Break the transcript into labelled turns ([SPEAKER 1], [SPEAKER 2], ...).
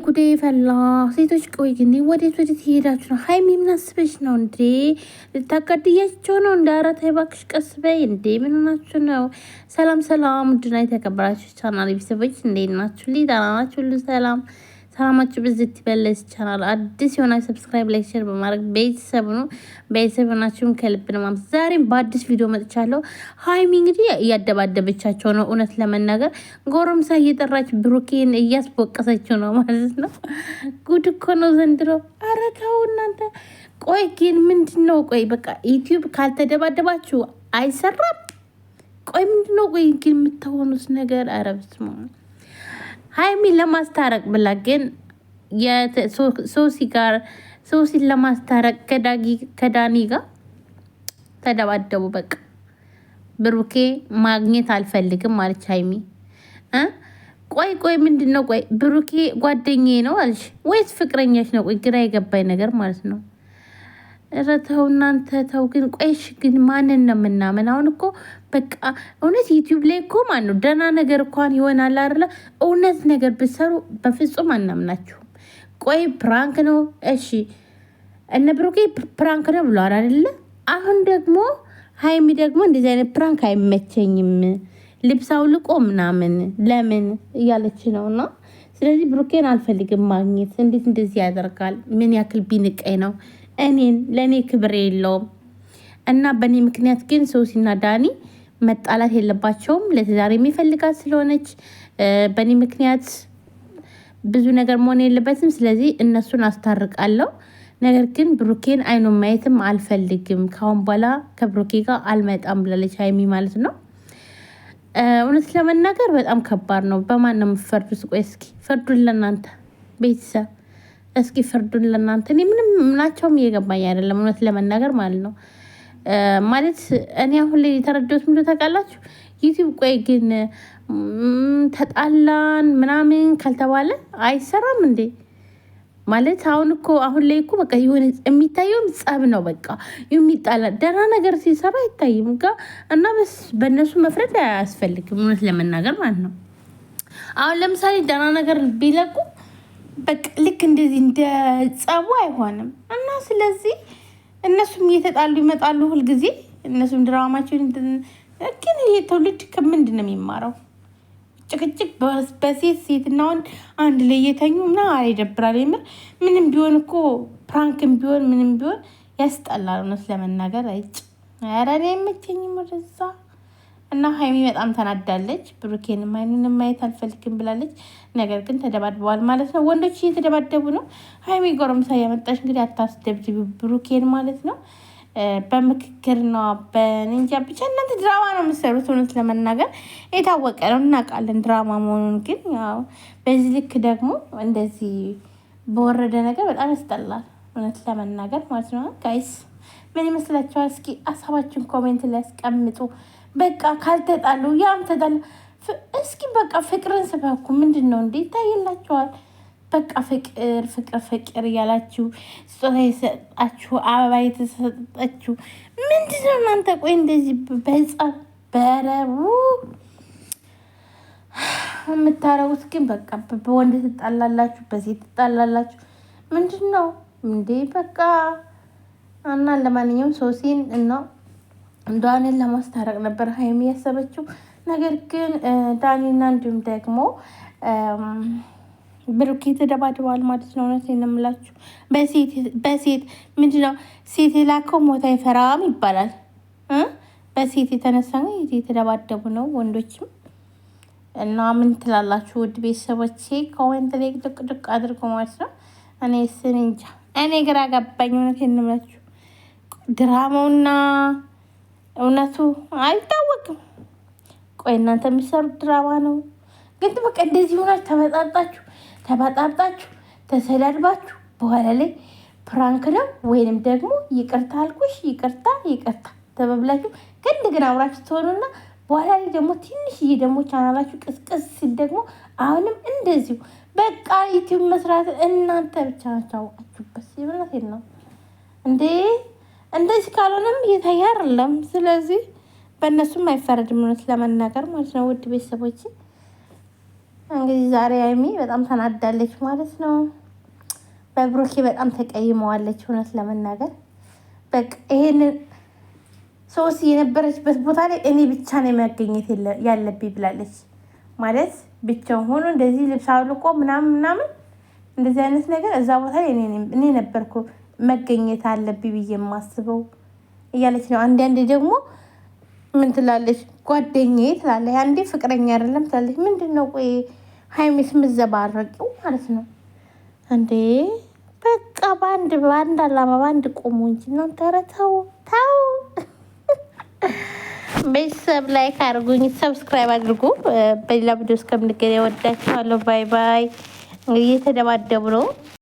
[SPEAKER 1] ጉዴ ፈላ። ሴቶች ቆይ ግን ወዴት ሄዳችሁ ነው? ሀይሚ ምን አስበሽ ነው እንዴ? ልታጋድያቸው ነው? እንደ ኧረ ተይ እባክሽ ቀስ በይ እንዴ! ምን ሆናችሁ ነው? ሰላም ሰላም፣ ውድና የተከበራችሁ ቻናል ቤተሰቦች እንዴት ናችሁ? ደህና ናችሁ? ሁሉ ሰላም ሰላማችሁ ብዝት ይበለስ። ቻናል አዲስ የሆነ ሰብስክራይብ፣ ላይክ፣ ሼር በማድረግ ቤተሰብ ነው። ቤተሰብ ናችሁን ከልብ ነው። ዛሬም በአዲስ ቪዲዮ መጥቻለሁ። ሀይሚ እንግዲህ እያደባደበቻቸው ነው። እውነት ለመናገር ጎረምሳ እየጠራች ብሩኬን እያስቦቀሰችው ነው ማለት ነው። ጉድ እኮ ነው ዘንድሮ። ኧረ ተው እናንተ። ቆይ ግን ምንድን ነው? ቆይ በቃ ዩቲዩብ ካልተደባደባችሁ አይሰራም። ቆይ ምንድን ነው? ቆይ ግን የምታሆኑት ነገር ኧረ በስመ አብ። ሀይሚ ለማስታረቅ ብላ ግን ሶሲን ለማስታረቅ ከዳኒ ጋር ተደባደቡ። በቃ ብሩኬ ማግኘት አልፈልግም ማለች ሀይሚ። ቆይ ምንድን ነው? ቆይ ብሩኬ ጓደኛዬ ነው አልሽ ወይስ ፍቅረኛሽ ነው? ቆይ ግራ የገባኝ ነገር ማለት ነው። ኧረ ተው እናንተ ተው። ግን ቆይሽ ግን ማንን ነው የምናምን? አሁን እኮ በቃ እውነት ዩቲዩብ ላይ እኮ ማን ነው ደህና ነገር እንኳን ይሆናል አይደለ? እውነት ነገር ብትሰሩ በፍጹም አናምናችሁም። ቆይ ፕራንክ ነው እሺ፣ እነ ብሩኬ ፕራንክ ነው ብሏል አይደለ? አሁን ደግሞ ሀይሚ ደግሞ እንደዚህ አይነት ፕራንክ አይመቸኝም፣ ልብስ አውልቆ ምናምን ለምን እያለች ነው። እና ስለዚህ ብሩኬን አልፈልግም ማግኘት። እንዴት እንደዚህ ያደርጋል? ምን ያክል ቢንቀኝ ነው እኔን? ለእኔ ክብር የለውም። እና በእኔ ምክንያት ግን ሶሲና ዳኒ መጣላት የለባቸውም። ለትዳር የሚፈልጋት ስለሆነች በእኔ ምክንያት ብዙ ነገር መሆን የለበትም። ስለዚህ እነሱን አስታርቃለሁ። ነገር ግን ብሩኬን አይኑን ማየትም አልፈልግም። ካሁን በኋላ ከብሩኬ ጋር አልመጣም ብላለች ሀይሚ ማለት ነው። እውነት ለመናገር በጣም ከባድ ነው። በማን ነው የምትፈርዱት? ቆይ እስኪ ፍርዱን ለእናንተ ቤተሰብ፣ እስኪ ፍርዱን ለእናንተ። እኔ ምንም ምናቸውም እየገባኝ አይደለም እውነት ለመናገር ማለት ነው። ማለት እኔ አሁን ላይ የተረዳሁት ምንድን ታውቃላችሁ? ዩቲዩብ ቆይ ግን ተጣላን ምናምን ካልተባለ አይሰራም እንዴ? ማለት አሁን እኮ አሁን ላይ እኮ በቃ የሆነ የሚታየውም ጸብ ነው። በቃ የሚጣላ ደህና ነገር ሲሰራ አይታይም ጋ እና በእነሱ መፍረድ አያስፈልግም እውነት ለመናገር ማለት ነው። አሁን ለምሳሌ ደህና ነገር ቢለቁ በቃ ልክ እንደዚህ እንደ ጸቡ አይሆንም እና ስለዚህ እነሱም እየተጣሉ ይመጣሉ ሁልጊዜ። እነሱም ድራማቸውን ግን ይሄ ትውልድ ከምንድን ነው የሚማረው? ጭቅጭቅ በሴት ሴትና ወንድ አንድ ላይ የተኙ እና ይደብራል። የምር ምንም ቢሆን እኮ ፕራንክም ቢሆን ምንም ቢሆን ያስጠላል እውነት ለመናገር አይጭ። ኧረ እኔ አይመቸኝም ወደዛ። እና ሀይሚ በጣም ተናዳለች። ብሩኬንም አይኑንም ማየት አልፈልግም ብላለች። ነገር ግን ተደባድበዋል ማለት ነው። ወንዶች እየተደባደቡ ነው። ሀይሚ ጎረምሳ ያመጣች እንግዲህ አታስደብድቢ ብሩኬን ማለት ነው። በምክክር ነው በንንጃ ብቻ እናንተ ድራማ ነው የምትሰሩት። እውነት ለመናገር የታወቀ ነው እናውቃለን ድራማ መሆኑን። ግን ያው በዚህ ልክ ደግሞ እንደዚህ በወረደ ነገር በጣም ያስጠላል እውነት ለመናገር ማለት ነው። ጋይስ ምን ይመስላችኋል? እስኪ ሀሳባችን ኮሜንት ላይ ያስቀምጡ። በቃ ካልተጣሉ ያም ተጣሉ። እስኪ በቃ ፍቅርን ስበኩ። ምንድን ነው እንዴ ይታየላችኋል? በቃ ፍቅር እያላችሁ ስጦታ የሰጣችሁ አበባ የተሰጣችሁ ምንድን ነው እናንተ? ቆይ እንደዚህ በህፃን በረቡ የምታረጉት ግን በቃ በወንድ ትጣላላችሁ፣ በሴት ትጣላላችሁ። ምንድን ነው እንዴ? በቃ እና ለማንኛውም ሶሲን እና ዳኒን ለማስታረቅ ነበር ሀይሚ ያሰበችው። ነገር ግን ዳኒና እንዲሁም ደግሞ ብሩኬ ተደባድበዋል ማለት ነው። እውነት ነው የምላችሁ። በሴት ምንድን ነው ሴት የላከው ሞት አይፈራም ይባላል። በሴት የተነሳ የተደባደቡ ነው ወንዶችም። እና ምን ትላላችሁ ውድ ቤተሰቦቼ? ኮሜንት ላይ ድቅ አድርጎ ማለት ነው። እኔ ስንጃ እኔ ግራ ገባኝ። እውነት ነው የምላችሁ። ድራማውና እውነቱ አይታወቅም። ቆይ እናንተ የሚሰሩት ድራማ ነው ግን በቃ እንደዚህ ሆናችሁ ተበጣጣችሁ ተሰዳድባችሁ በኋላ ላይ ፕራንክ ነው ወይንም ደግሞ ይቅርታ አልኩሽ ይቅርታ ተበብላችሁ ግን አብራችሁ ትሆኑና በኋላ ላይ ደግሞ ትንሽዬ ደግሞ ቻናላችሁ ቅስቅስ ሲል ደግሞ አሁንም እንደዚሁ በቃ ዩቲዩብ መስራት እናንተ ብቻ ናችሁ አውቃችሁበት። ይብላት ነው እንዴ? እንደዚህ ካልሆነም እየታየ አይደለም። ስለዚህ በእነሱም አይፈረድም እውነት ለመናገር ማለት ነው ውድ ቤተሰቦች። እንግዲህ ዛሬ ሀይሚ በጣም ተናዳለች ማለት ነው። በብሩኬ በጣም ተቀይመዋለች። እውነት ለመናገር በቃ ይሄንን ሶስት የነበረችበት ቦታ ላይ እኔ ብቻ ነው መገኘት ያለብኝ ብላለች። ማለት ብቻው ሆኖ እንደዚህ ልብስ አውልቆ ምናምን ምናምን እንደዚህ አይነት ነገር እዛ ቦታ ላይ እኔ ነበርኩ መገኘት አለብኝ ብዬ የማስበው እያለች ነው። አንዳንዴ ደግሞ ምን ትላለች? ጓደኛዬ ትላለች፣ አንዴ ፍቅረኛ አይደለም ትላለች። ምንድን ነው ቆይ ሀይሚስ ምዘባረቂው ማለት ነው እንዴ? በቃ በአንድ አላማ በአንድ ቆሙ እንጂ እናንተ። ኧረ ተው ተው። ቤተሰብ ላይክ አድርጉኝ፣ ሰብስክራይብ አድርጉ። በሌላ ቪዲዮ እስከምንገናኝ ወዳችኋለሁ። ባይ ባይ። እየተደባደቡ ነው።